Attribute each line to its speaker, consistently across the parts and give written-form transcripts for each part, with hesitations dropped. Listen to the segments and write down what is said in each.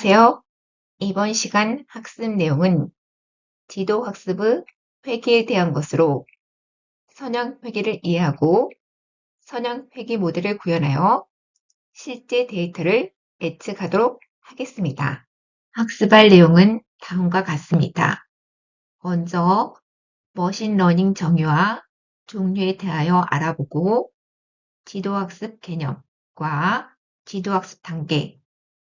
Speaker 1: 안녕하세요. 이번 시간 학습 내용은 지도학습의 회귀에 대한 것으로 선형 회귀를 이해하고 선형 회귀 모델을 구현하여 실제 데이터를 예측하도록 하겠습니다. 학습할 내용은 다음과 같습니다. 먼저 머신러닝 정의와 종류에 대하여 알아보고 지도학습 개념과 지도학습 단계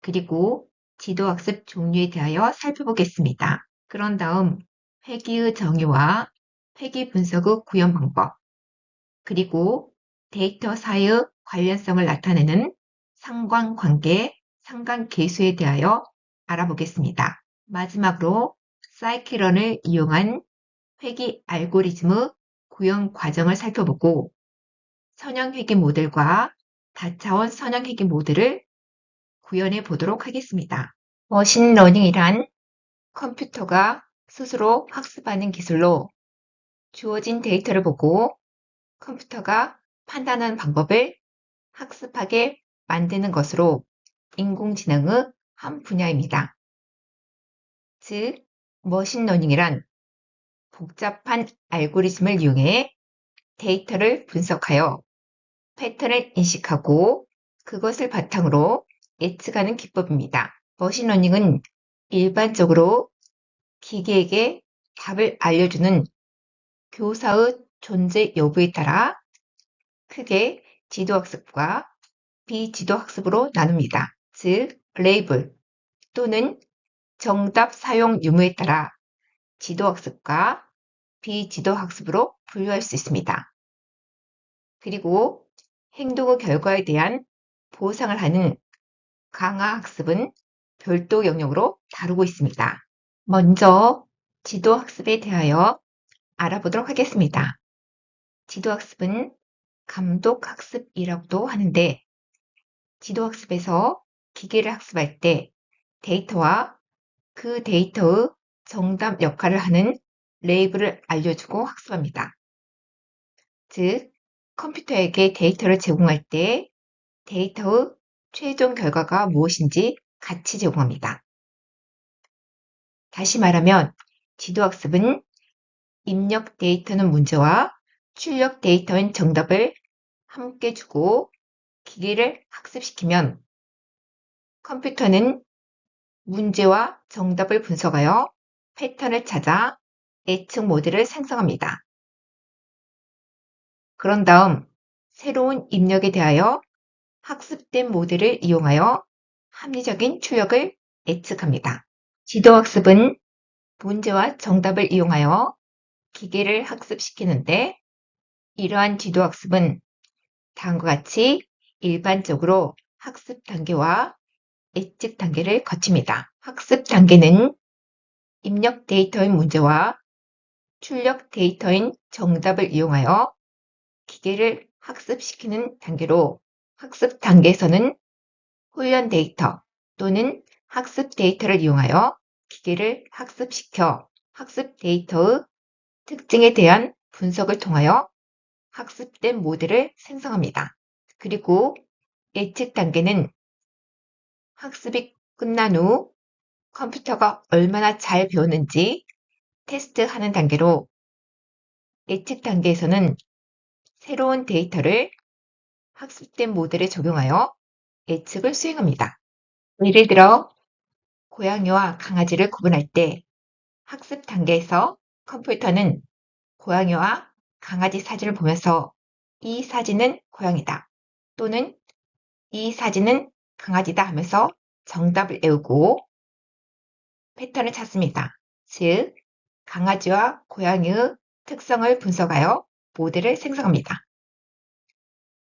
Speaker 1: 그리고 지도학습 종류에 대하여 살펴보겠습니다. 그런 다음 회귀의 정의와 회귀 분석의 구현 방법, 그리고 데이터 사이의 관련성을 나타내는 상관관계, 상관계수에 대하여 알아보겠습니다. 마지막으로 사이클런을 이용한 회귀 알고리즘의 구현 과정을 살펴보고 선형 회귀 모델과 다차원 선형 회귀 모델을 구현해 보도록 하겠습니다. 머신러닝이란 컴퓨터가 스스로 학습하는 기술로 주어진 데이터를 보고 컴퓨터가 판단하는 방법을 학습하게 만드는 것으로 인공지능의 한 분야입니다. 즉, 머신러닝이란 복잡한 알고리즘을 이용해 데이터를 분석하여 패턴을 인식하고 그것을 바탕으로 예측하는 기법입니다. 머신러닝은 일반적으로 기계에게 답을 알려주는 교사의 존재 여부에 따라 크게 지도학습과 비지도학습으로 나눕니다. 즉, 레이블 또는 정답 사용 유무에 따라 지도학습과 비지도학습으로 분류할 수 있습니다. 그리고 행동의 결과에 대한 보상을 하는 강화학습은 별도 영역으로 다루고 있습니다. 먼저 지도학습에 대하여 알아보도록 하겠습니다. 지도학습은 감독학습이라고도 하는데 지도학습에서 기계를 학습할 때 데이터와 그 데이터의 정답 역할을 하는 레이블을 알려주고 학습합니다. 즉, 컴퓨터에게 데이터를 제공할 때 데이터의 최종 결과가 무엇인지 같이 제공합니다. 다시 말하면 지도학습은 입력 데이터는 문제와 출력 데이터인 정답을 함께 주고 기계를 학습시키면 컴퓨터는 문제와 정답을 분석하여 패턴을 찾아 예측 모델을 생성합니다. 그런 다음 새로운 입력에 대하여 학습된 모델을 이용하여 합리적인 출력을 예측합니다. 지도학습은 문제와 정답을 이용하여 기계를 학습시키는데 이러한 지도학습은 다음과 같이 일반적으로 학습 단계와 예측 단계를 거칩니다. 학습 단계는 입력 데이터인 문제와 출력 데이터인 정답을 이용하여 기계를 학습시키는 단계로 학습 단계에서는 훈련 데이터 또는 학습 데이터를 이용하여 기계를 학습시켜 학습 데이터의 특징에 대한 분석을 통하여 학습된 모델을 생성합니다. 그리고 예측 단계는 학습이 끝난 후 컴퓨터가 얼마나 잘 배웠는지 테스트하는 단계로 예측 단계에서는 새로운 데이터를 학습된 모델에 적용하여 예측을 수행합니다. 예를 들어 고양이와 강아지를 구분할 때 학습 단계에서 컴퓨터는 고양이와 강아지 사진을 보면서 이 사진은 고양이다 또는 이 사진은 강아지다 하면서 정답을 외우고 패턴을 찾습니다. 즉, 강아지와 고양이의 특성을 분석하여 모델을 생성합니다.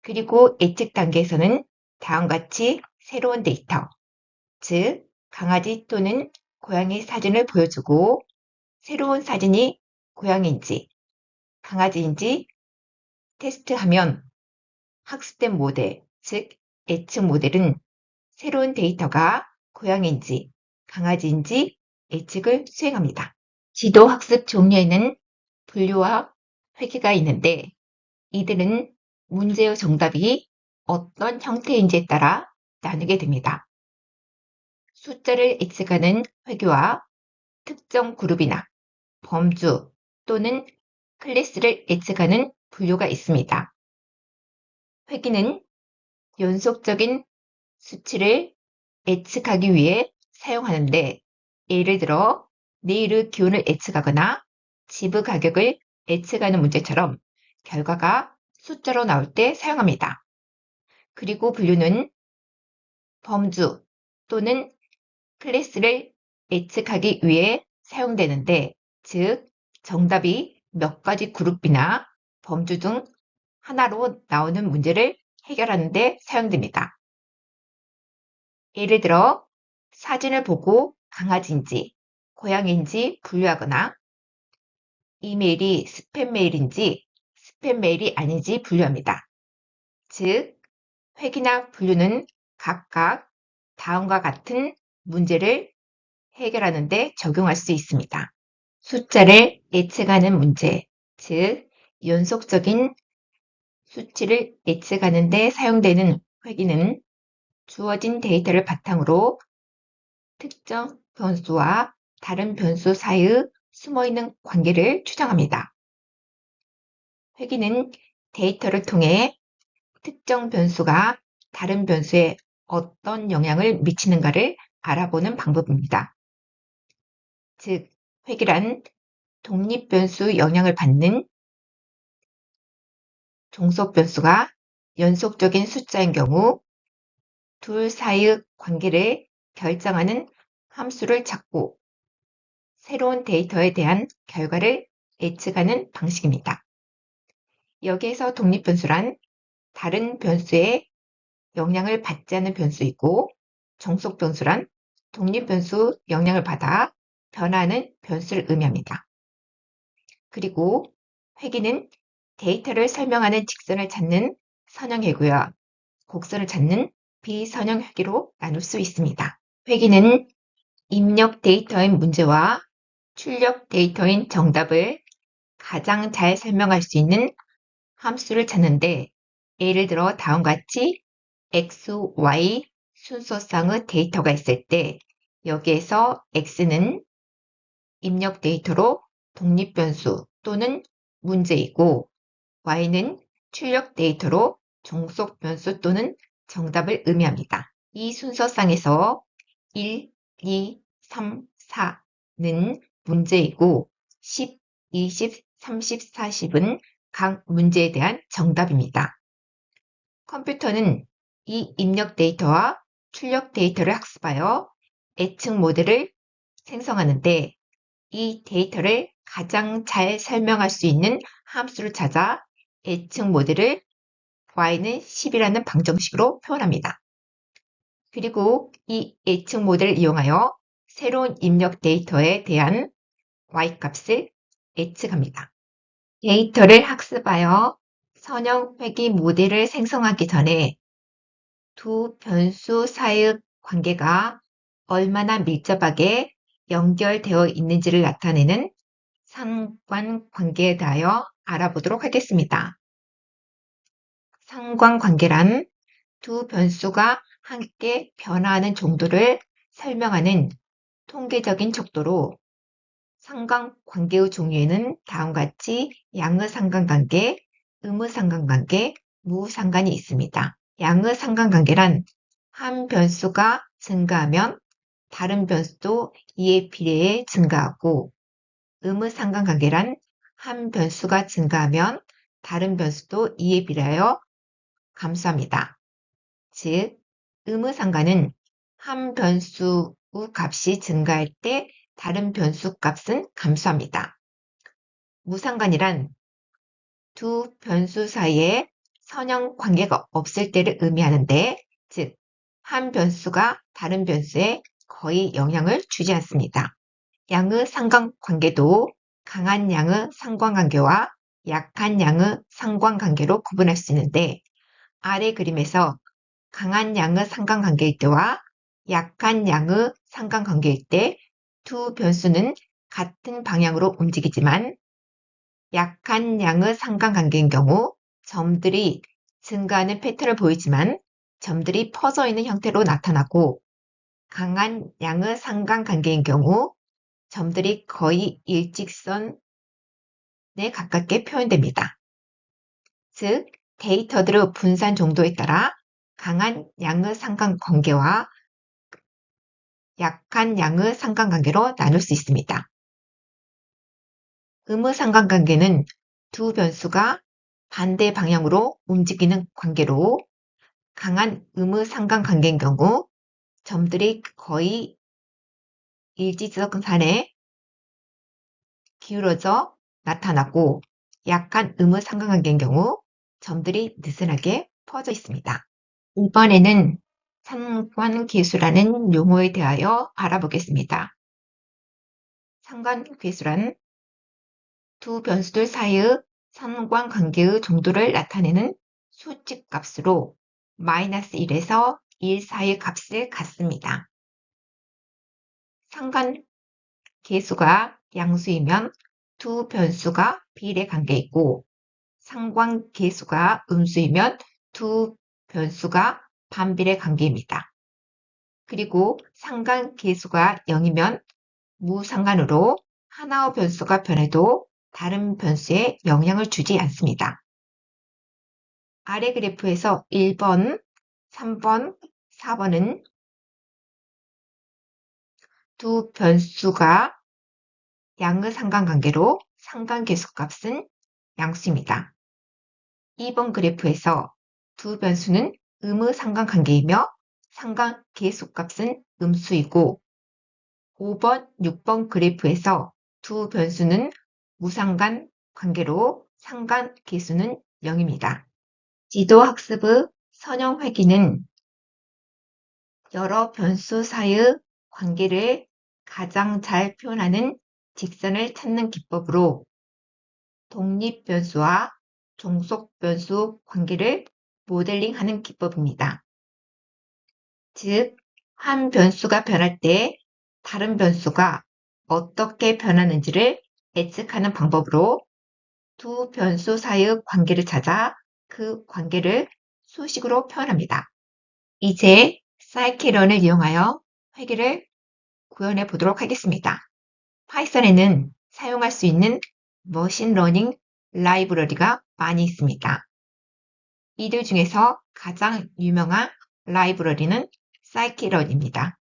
Speaker 1: 그리고 예측 단계에서는 다음과 같이 새로운 데이터, 즉 강아지 또는 고양이 사진을 보여주고 새로운 사진이 고양이인지 강아지인지 테스트하면 학습된 모델, 즉 예측 모델은 새로운 데이터가 고양이인지 강아지인지 예측을 수행합니다. 지도 학습 종류에는 분류와 회귀가 있는데 이들은 문제의 정답이 어떤 형태인지에 따라 나누게 됩니다. 숫자를 예측하는 회귀와 특정 그룹이나 범주 또는 클래스를 예측하는 분류가 있습니다. 회귀는 연속적인 수치를 예측하기 위해 사용하는데, 예를 들어 내일의 기온을 예측하거나 집의 가격을 예측하는 문제처럼 결과가 숫자로 나올 때 사용합니다. 그리고 분류는 범주 또는 클래스를 예측하기 위해 사용되는데, 즉 정답이 몇 가지 그룹이나 범주 중 하나로 나오는 문제를 해결하는 데 사용됩니다. 예를 들어 사진을 보고 강아지인지 고양이인지 분류하거나 이메일이 스팸 메일인지 스팸 메일이 아닌지 분류합니다. 즉, 회귀나 분류는 각각 다음과 같은 문제를 해결하는 데 적용할 수 있습니다. 숫자를 예측하는 문제, 즉 연속적인 수치를 예측하는 데 사용되는 회귀는 주어진 데이터를 바탕으로 특정 변수와 다른 변수 사이의 숨어있는 관계를 추정합니다. 회귀는 데이터를 통해 특정 변수가 다른 변수에 어떤 영향을 미치는가를 알아보는 방법입니다. 즉, 회귀란 독립변수 영향을 받는 종속 변수가 연속적인 숫자인 경우 둘 사이의 관계를 결정하는 함수를 찾고 새로운 데이터에 대한 결과를 예측하는 방식입니다. 여기에서 독립변수란 다른 변수에 영향을 받지 않는 변수이고, 정속변수란 독립변수 영향을 받아 변화하는 변수를 의미합니다. 그리고 회귀는 데이터를 설명하는 직선을 찾는 선형회귀와 곡선을 찾는 비선형회귀로 나눌 수 있습니다. 회귀는 입력 데이터인 문제와 출력 데이터인 정답을 가장 잘 설명할 수 있는 함수를 찾는데, 예를 들어 다음과 같이 X, Y 순서상의 데이터가 있을 때 여기에서 X는 입력 데이터로 독립변수 또는 문제이고, Y는 출력 데이터로 종속변수 또는 정답을 의미합니다. 이 순서상에서 1, 2, 3, 4는 문제이고 10, 20, 30, 40은 각 문제에 대한 정답입니다. 컴퓨터는 이 입력 데이터와 출력 데이터를 학습하여 예측 모델을 생성하는데, 이 데이터를 가장 잘 설명할 수 있는 함수를 찾아 예측 모델을 y는 10이라는 방정식으로 표현합니다. 그리고 이 예측 모델을 이용하여 새로운 입력 데이터에 대한 y값을 예측합니다. 데이터를 학습하여 선형 회귀 모델을 생성하기 전에 두 변수 사이의 관계가 얼마나 밀접하게 연결되어 있는지를 나타내는 상관관계에 대하여 알아보도록 하겠습니다. 상관관계란 두 변수가 함께 변화하는 정도를 설명하는 통계적인 척도로 상관관계의 종류에는 다음과 같이 양의 상관관계, 음의 상관관계, 무상관이 있습니다. 양의 상관관계란 한 변수가 증가하면 다른 변수도 이에 비례해 증가하고, 음의 상관관계란 한 변수가 증가하면 다른 변수도 이에 비례하여 감소합니다. 즉, 음의 상관은 한 변수의 값이 증가할 때 다른 변수 값은 감소합니다. 무상관이란 두 변수 사이에 선형 관계가 없을 때를 의미하는데, 즉, 한 변수가 다른 변수에 거의 영향을 주지 않습니다. 양의 상관관계도 강한 양의 상관관계와 약한 양의 상관관계로 구분할 수 있는데, 아래 그림에서 강한 양의 상관관계일 때와 약한 양의 상관관계일 때 두 변수는 같은 방향으로 움직이지만, 약한 양의 상관관계인 경우 점들이 증가하는 패턴을 보이지만 점들이 퍼져 있는 형태로 나타나고, 강한 양의 상관관계인 경우 점들이 거의 일직선에 가깝게 표현됩니다. 즉, 데이터들의 분산 정도에 따라 강한 양의 상관관계와 약한 양의 상관관계로 나눌 수 있습니다. 음의 상관관계는 두 변수가 반대 방향으로 움직이는 관계로 강한 음의 상관관계인 경우 점들이 거의 일직선에 기울어져 나타나고 약한 음의 상관관계인 경우 점들이 느슨하게 퍼져 있습니다. 이번에는 상관계수라는 용어에 대하여 알아보겠습니다. 상관계수란 두 변수들 사이의 상관관계의 정도를 나타내는 수직값으로 -1에서 1 사이의 값을 갖습니다. 상관계수가 양수이면 두 변수가 비례 관계에 있고 상관계수가 음수이면 두 변수가 반비례 관계입니다. 그리고 상관계수가 0이면 무상관으로 하나의 변수가 변해도 다른 변수에 영향을 주지 않습니다. 아래 그래프에서 1번, 3번, 4번은 두 변수가 양의 상관관계로 상관계수값은 양수입니다. 2번 그래프에서 두 변수는 음의 상관관계이며 상관계수값은 음수이고 5번, 6번 그래프에서 두 변수는 무상관 관계로 상관계수는 0입니다. 지도학습의 선형회귀는 여러 변수 사이의 관계를 가장 잘 표현하는 직선을 찾는 기법으로 독립변수와 종속변수 관계를 모델링하는 기법입니다. 즉, 한 변수가 변할 때 다른 변수가 어떻게 변하는지를 예측하는 방법으로 두 변수 사이의 관계를 찾아 그 관계를 수식으로 표현합니다. 이제 사이키런을 이용하여 회계를 구현해 보도록 하겠습니다. 파이썬에는 사용할 수 있는 머신러닝 라이브러리가 많이 있습니다. 이들 중에서 가장 유명한 라이브러리는 사이키런입니다.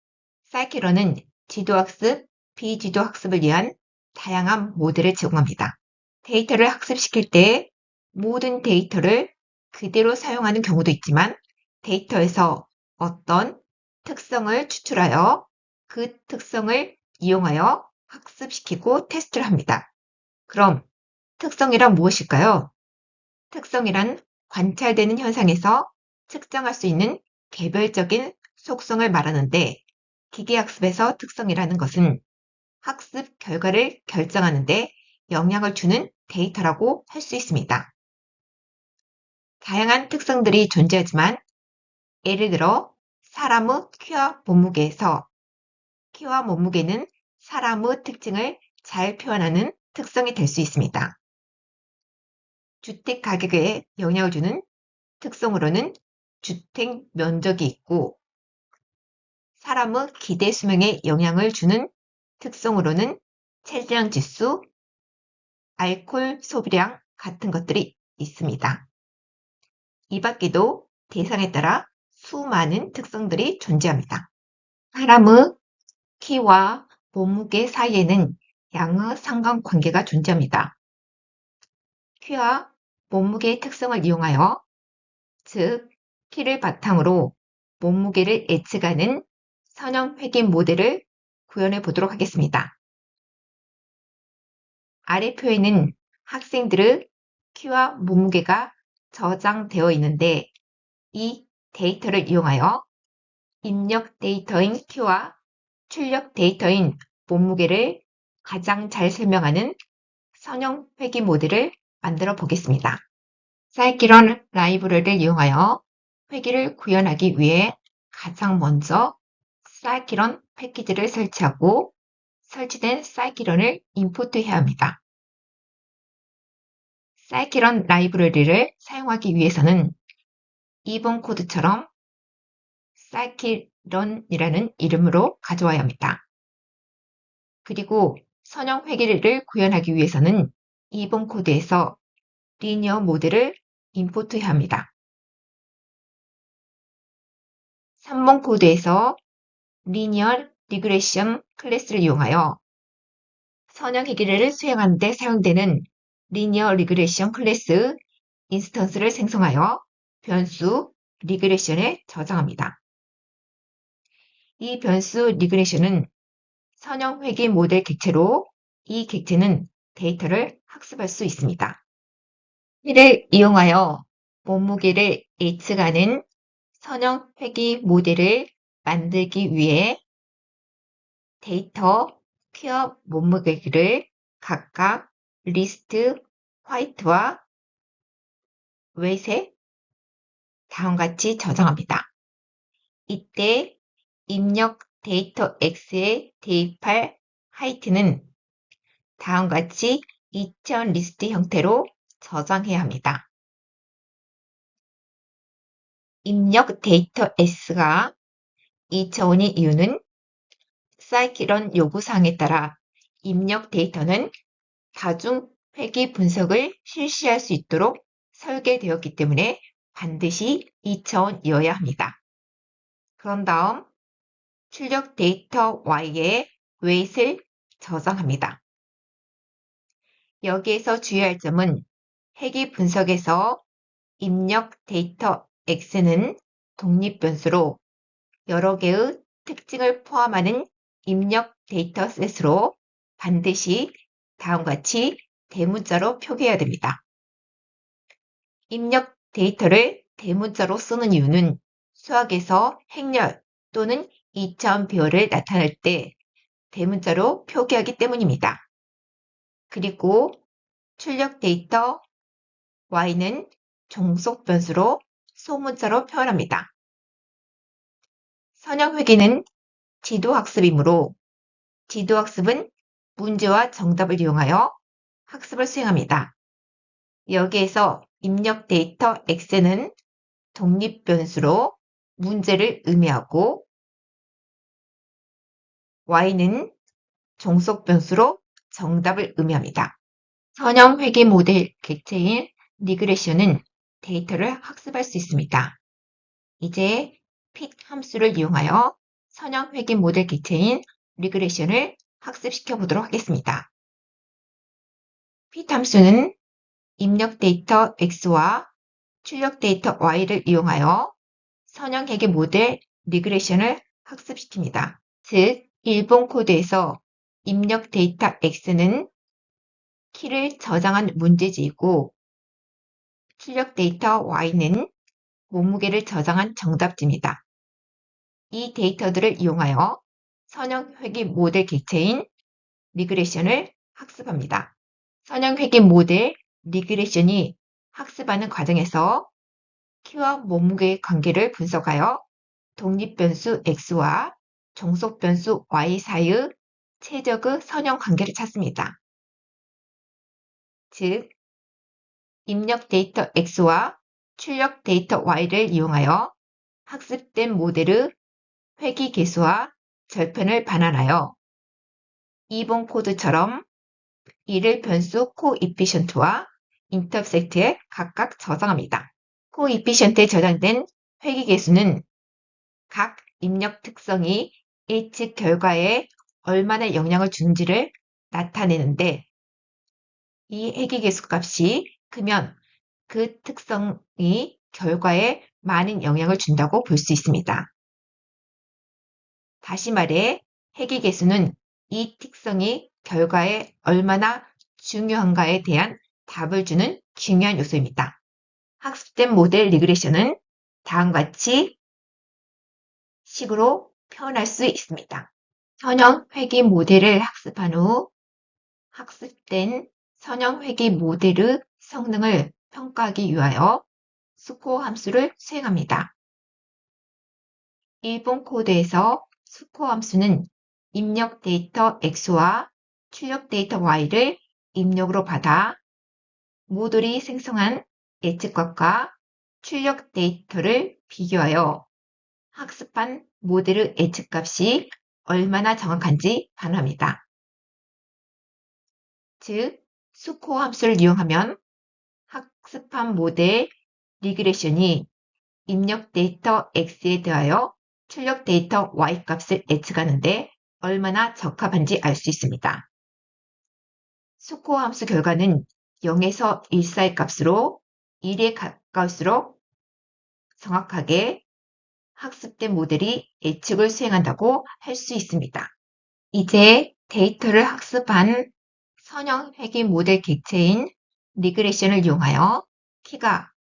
Speaker 1: 사이키런은 지도학습, 비지도학습을 위한 다양한 모델을 제공합니다. 데이터를 학습시킬 때 모든 데이터를 그대로 사용하는 경우도 있지만 데이터에서 어떤 특성을 추출하여 그 특성을 이용하여 학습시키고 테스트를 합니다. 그럼 특성이란 무엇일까요? 특성이란 관찰되는 현상에서 측정할 수 있는 개별적인 속성을 말하는데 기계학습에서 특성이라는 것은 학습 결과를 결정하는데 영향을 주는 데이터라고 할 수 있습니다. 다양한 특성들이 존재하지만 예를 들어 사람의 키와 몸무게에서 키와 몸무게는 사람의 특징을 잘 표현하는 특성이 될 수 있습니다. 주택 가격에 영향을 주는 특성으로는 주택 면적이 있고 사람의 기대 수명에 영향을 주는 특성으로는 체지방 지수, 알코올 소비량 같은 것들이 있습니다. 이 밖에도 대상에 따라 수많은 특성들이 존재합니다. 사람의 키와 몸무게 사이에는 양의 상관관계가 존재합니다. 키와 몸무게의 특성을 이용하여, 즉 키를 바탕으로 몸무게를 예측하는 선형회귀 모델을 구현해 보도록 하겠습니다. 아래 표에는 학생들의 키와 몸무게가 저장되어 있는데 이 데이터를 이용하여 입력 데이터인 키와 출력 데이터인 몸무게를 가장 잘 설명하는 선형회귀 모델을 만들어 보겠습니다. 사이키런 라이브러리를 이용하여 회귀를 구현하기 위해 가장 먼저 사이키런 패키지를 설치하고 설치된 사이키런을 임포트해야 합니다. 사이키런 라이브러리를 사용하기 위해서는 2번 코드처럼 런이라는 이름으로 가져와야 합니다. 그리고 선형 회계를 구현하기 위해서는 2번 코드에서 리니어 모델을 임포트해야 합니다. 3번 코드에서 리니어 리그레션 클래스를 이용하여 선형 회계를 수행하는 데 사용되는 리니어 리그레션 클래스 인스턴스를 생성하여 변수 리그레션에 저장합니다. 이 변수 리그레션은 선형 회계 모델 객체로 이 객체는 데이터를 학습할 수 있습니다. 이를 이용하여 몸무게를 예측하는 선형 회계 모델을 만들기 위해 데이터 퀴어 몸무게를 각각 리스트 화이트와 웨이트에 다음같이 저장합니다. 이때 입력 데이터 X에 대입할 하이트는 다음같이 2000 리스트 형태로 저장해야 합니다. 입력 데이터 S가 2000원인 이유는 사이클런 요구사항에 따라 입력 데이터는 다중 회귀 분석을 실시할 수 있도록 설계되었기 때문에 반드시 2000원이어야 합니다. 그런 다음 출력 데이터 Y에 웨이트를 저장합니다. 여기에서 주의할 점은 회귀 분석에서 입력 데이터 X는 독립변수로 여러 개의 특징을 포함하는 입력 데이터 셋으로 반드시 다음같이 대문자로 표기해야 됩니다. 입력 데이터를 대문자로 쓰는 이유는 수학에서 행렬 또는 2차원 비율을 나타낼 때 대문자로 표기하기 때문입니다. 그리고 출력 데이터 Y는 종속 변수로 소문자로 표현합니다. 선형 회계는 지도학습이므로 지도학습은 문제와 정답을 이용하여 학습을 수행합니다. 여기에서 입력 데이터 X는 독립변수로 문제를 의미하고 Y는 종속변수로 정답을 의미합니다. 선형 회계 모델 객체인 리그레션은 데이터를 학습할 수 있습니다. 이제 fit 함수를 이용하여 선형 회계 모델 객체인 리그레션을 학습시켜 보도록 하겠습니다. fit 함수는 입력 데이터 X와 출력 데이터 Y를 이용하여 선형 회계 모델 리그레션을 학습시킵니다. 즉, 일본 코드에서 입력 데이터 X는 키를 저장한 문제지이고 출력 데이터 Y는 몸무게를 저장한 정답지입니다. 이 데이터들을 이용하여 선형 회계 모델 객체인 리그레션을 학습합니다. 선형 회계 모델 리그레션이 학습하는 과정에서 키와 몸무게의 관계를 분석하여 독립변수 X와 종속변수 Y 사이의 최적의 선형 관계를 찾습니다. 즉, 입력 데이터 X와 출력 데이터 Y를 이용하여 학습된 모델의 회귀 개수와 절편을 반환하여 2번 코드처럼 이를 변수 코이피션트와 인터셉트에 각각 저장합니다. 코이피션트에 저장된 회귀 개수는 각 입력 특성이 예측 결과에 얼마나 영향을 주는지를 나타내는데 이 회귀 개수 값이 크면 그 특성이 결과에 많은 영향을 준다고 볼 수 있습니다. 다시 말해 회귀 개수는 이 특성이 결과에 얼마나 중요한가에 대한 답을 주는 중요한 요소입니다. 학습된 모델 리그레션은 다음같이 식으로 표현할 수 있습니다. 선형 회귀 모델을 학습한 후 학습된 선형 회귀 모델의 성능을 평가하기 위하여 스코어 함수를 수행합니다. 일본 코드에서 스코어 함수는 입력 데이터 X와 출력 데이터 Y를 입력으로 받아 모듈이 생성한 예측값과 출력 데이터를 비교하여 학습한 모델의 예측값이 얼마나 정확한지 반합니다. 즉, 스코어 함수를 이용하면 학습한 모델 리그레션이 입력 데이터 X에 대하여 출력 데이터 Y 값을 예측하는데 얼마나 적합한지 알 수 있습니다. 스코어 함수 결과는 0에서 1 사이 값으로 1에 가까울수록 정확하게 학습된 모델이 예측을 수행한다고 할 수 있습니다. 이제 데이터를 학습한 선형 회귀 모델 객체인 리그레션을 이용하여 키가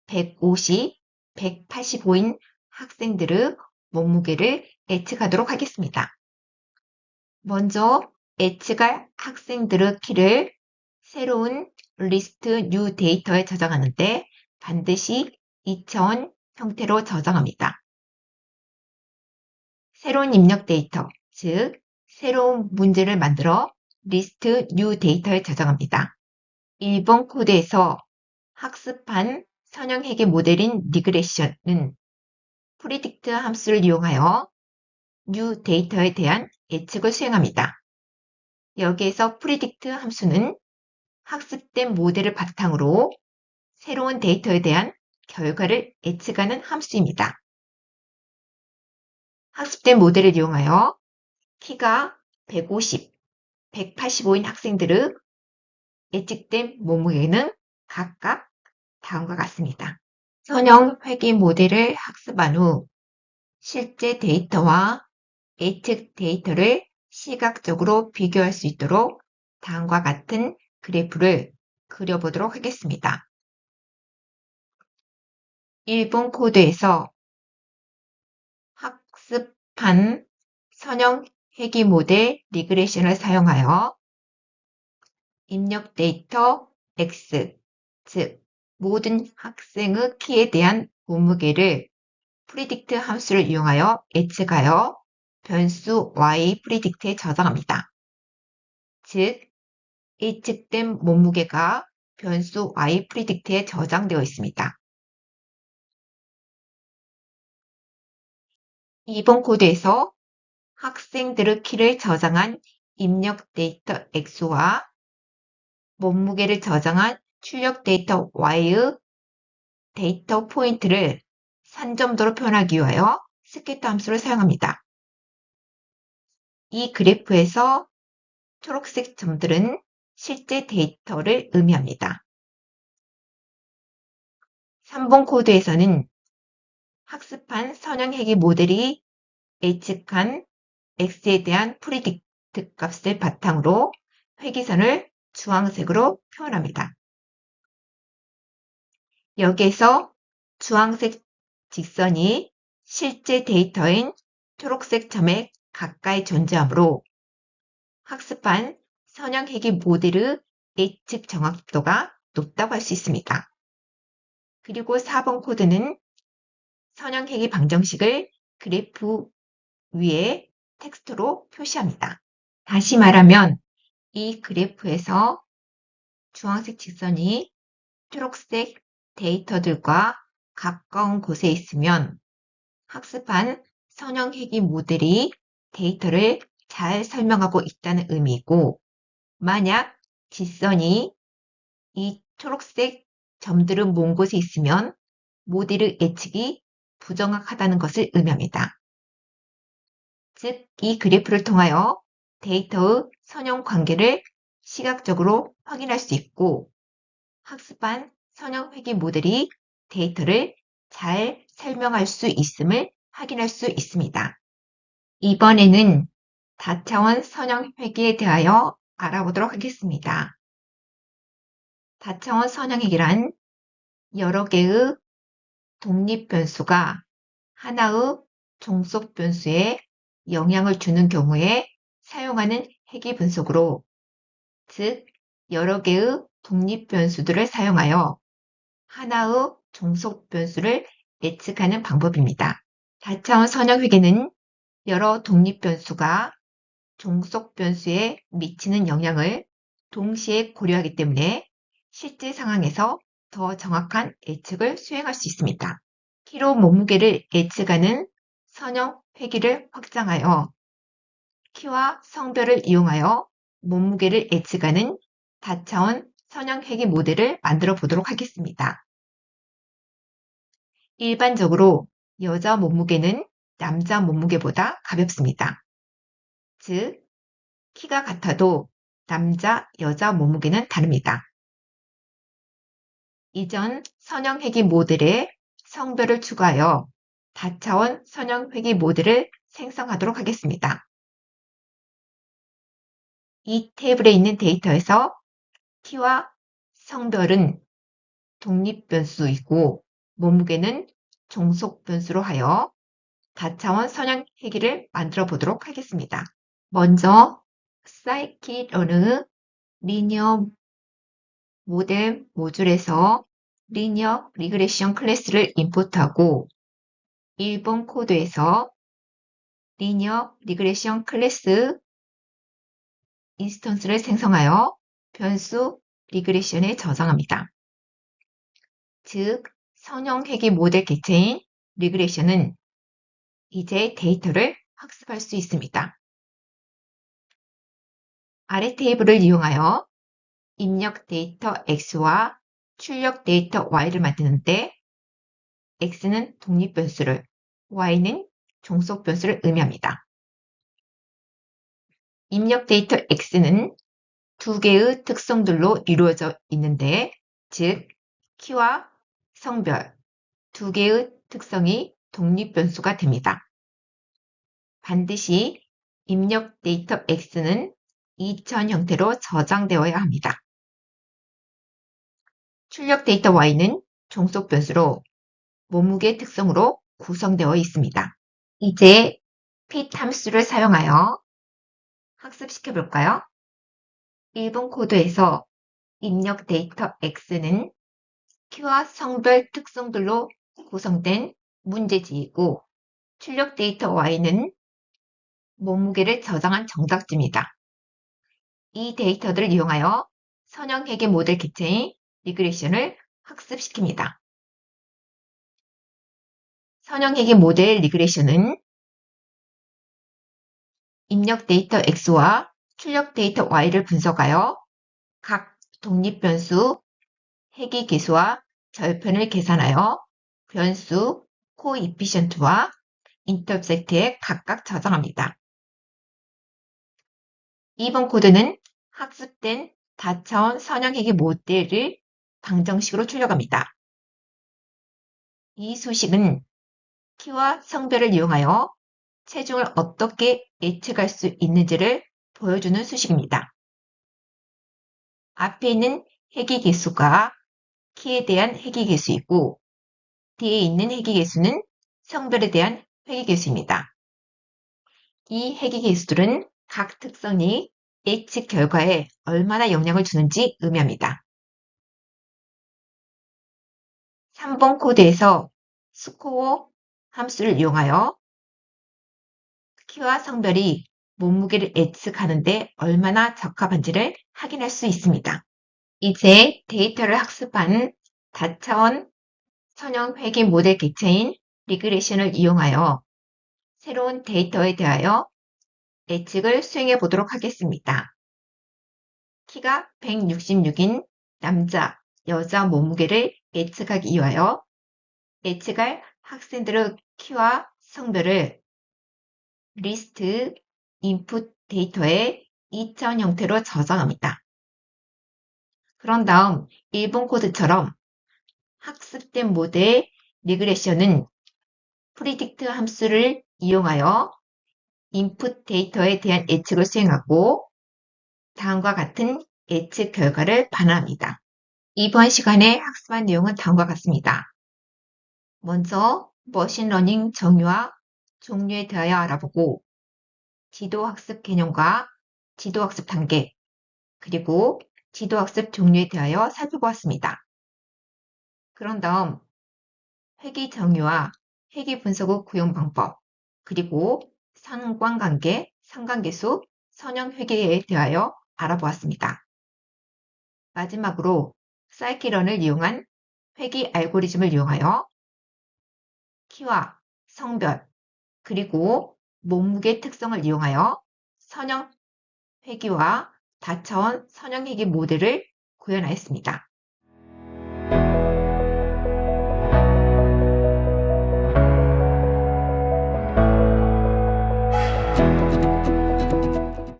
Speaker 1: 150, 185인 학생들의 몸무게를 예측하도록 하겠습니다. 먼저 예측할 학생들의 키를 새로운 리스트 뉴 데이터에 저장하는데 반드시 2차원 형태로 저장합니다. 새로운 입력 데이터, 즉 새로운 문제를 만들어 리스트 뉴 데이터에 저장합니다. 1번 코드에서 학습한 선형 회귀 모델인 리그레션은 프리딕트 함수를 이용하여 뉴 데이터에 대한 예측을 수행합니다. 여기에서 프리딕트 함수는 학습된 모델을 바탕으로 새로운 데이터에 대한 결과를 예측하는 함수입니다. 학습된 모델을 이용하여 키가 150, 185인 학생들의 예측된 몸무게는 각각 다음과 같습니다. 선형 회귀 모델을 학습한 후 실제 데이터와 예측 데이터를 시각적으로 비교할 수 있도록 다음과 같은 그래프를 그려보도록 하겠습니다. 1번 코드에서 학습한 선형 회귀 모델 리그레션을 사용하여 입력 데이터 X, 즉 모든 학생의 키에 대한 몸무게를 프리딕트 함수를 이용하여 예측하여 변수 Y 프리딕트에 저장합니다. 즉, 예측된 몸무게가 변수 Y 프리딕트에 저장되어 있습니다. 2번 코드에서 학생들의 키를 저장한 입력 데이터 X와 몸무게를 저장한 출력 데이터 Y의 데이터 포인트를 산점도로 표현하기 위하여 스캐터 함수를 사용합니다. 이 그래프에서 초록색 점들은 실제 데이터를 의미합니다. 3번 코드에서는 학습한 선형 회귀 모델이 예측한 X에 대한 프리딕트 값을 바탕으로 회귀선을 주황색으로 표현합니다. 여기에서 주황색 직선이 실제 데이터인 초록색 점에 가까이 존재하므로 학습한 선형 회귀 모델의 예측 정확도가 높다고 할 수 있습니다. 그리고 4번 코드는 선형 회귀 방정식을 그래프 위에 텍스트로 표시합니다. 다시 말하면 이 그래프에서 주황색 직선이 초록색 데이터들과 가까운 곳에 있으면 학습한 선형 회귀 모델이 데이터를 잘 설명하고 있다는 의미이고, 만약 직선이 이 초록색 점들을 모은 곳에 있으면 모델의 예측이 부정확하다는 것을 의미합니다. 즉, 이 그래프를 통하여 데이터의 선형 관계를 시각적으로 확인할 수 있고, 학습한 선형 회귀 모델이 데이터를 잘 설명할 수 있음을 확인할 수 있습니다. 이번에는 다차원 선형 회귀에 대하여 알아보도록 하겠습니다. 다차원 선형 회귀란 여러 개의 독립 변수가 하나의 종속 변수에 영향을 주는 경우에 사용하는 회귀 분석으로, 즉 여러 개의 독립 변수들을 사용하여 하나의 종속 변수를 예측하는 방법입니다. 다차원 선형 회귀는 여러 독립 변수가 종속 변수에 미치는 영향을 동시에 고려하기 때문에 실제 상황에서 더 정확한 예측을 수행할 수 있습니다. 키로 몸무게를 예측하는 선형 회귀를 확장하여 키와 성별을 이용하여 몸무게를 예측하는 다차원 선형 회귀 모델을 만들어 보도록 하겠습니다. 일반적으로 여자 몸무게는 남자 몸무게보다 가볍습니다. 즉, 키가 같아도 남자, 여자 몸무게는 다릅니다. 이전 선형 회귀 모델에 성별을 추가하여 다차원 선형 회귀 모델을 생성하도록 하겠습니다. 이 테이블에 있는 데이터에서 키와 성별은 독립변수이고 몸무게는 종속변수로 하여 다차원 선형 회귀를 만들어 보도록 하겠습니다. 먼저 사이키러느 리니어 모델 모듈에서 리니어 리그레션 클래스를 인풋하고 1번 코드에서 리니어 리그레션 클래스 인스턴스를 생성하여 변수 리그레션에 저장합니다. 즉, 선형 회귀 모델 객체인 리그레션은 이제 데이터를 학습할 수 있습니다. 아래 테이블을 이용하여 입력 데이터 X와 출력 데이터 Y를 만드는데 X는 독립변수를, Y는 종속변수를 의미합니다. 입력 데이터 X는 두 개의 특성들로 이루어져 있는데, 즉, 키와 성별 두 개의 특성이 독립변수가 됩니다. 반드시 입력 데이터 X는 2000 형태로 저장되어야 합니다. 출력 데이터 Y는 종속변수로 몸무게 특성으로 구성되어 있습니다. 이제 fit 함수를 사용하여 학습시켜 볼까요? 1번 코드에서 입력 데이터 X는 키와 성별 특성들로 구성된 문제지이고 출력 데이터 Y는 몸무게를 저장한 정답지입니다. 이 데이터들을 이용하여 선형 회귀 모델 객체인 리그레션을 학습시킵니다. 선형 회귀 모델 리그레션은 입력 데이터 X와 출력 데이터 Y를 분석하여 각 독립변수 회귀 계수와 절편을 계산하여 변수 코이피션트와 인터셉트에 각각 저장합니다. 2번 코드는 학습된 다차원 선형 회귀 모델을 방정식으로 출력합니다. 이 수식은 키와 성별을 이용하여 체중을 어떻게 예측할 수 있는지를 보여주는 수식입니다. 앞에 있는 회귀 계수가 키에 대한 회귀 계수이고 뒤에 있는 회귀 계수는 성별에 대한 회귀 계수입니다. 이 회귀 계수들은 각 특성이 예측 결과에 얼마나 영향을 주는지 의미합니다. 3번 코드에서 스코어 함수를 이용하여 키와 성별이 몸무게를 예측하는데 얼마나 적합한지를 확인할 수 있습니다. 이제 데이터를 학습한 다차원 선형 회귀 모델 객체인 리그레션을 이용하여 새로운 데이터에 대하여 예측을 수행해 보도록 하겠습니다. 키가 166인 남자, 여자 몸무게를 예측하기 위하여 예측할 학생들의 키와 성별을 리스트 인풋 데이터에 2000 형태로 저장합니다. 그런 다음 1번 코드처럼 학습된 모델 리그레션은 프리딕트 함수를 이용하여 인풋 데이터에 대한 예측을 수행하고 다음과 같은 예측 결과를 반환합니다. 이번 시간에 학습한 내용은 다음과 같습니다. 먼저 머신러닝 정의와 종류에 대하여 알아보고 지도학습 개념과 지도학습 단계 그리고 지도학습 종류에 대하여 살펴보았습니다. 그런 다음 회귀 정의와 회귀 분석의 구형 방법 그리고 상관관계, 상관계수, 선형 회귀에 대하여 알아보았습니다. 마지막으로 사이키런을 이용한 회귀 알고리즘을 이용하여 키와 성별 그리고 몸무게 특성을 이용하여 선형 회귀와 다차원 선형 회귀 모델을 구현하였습니다.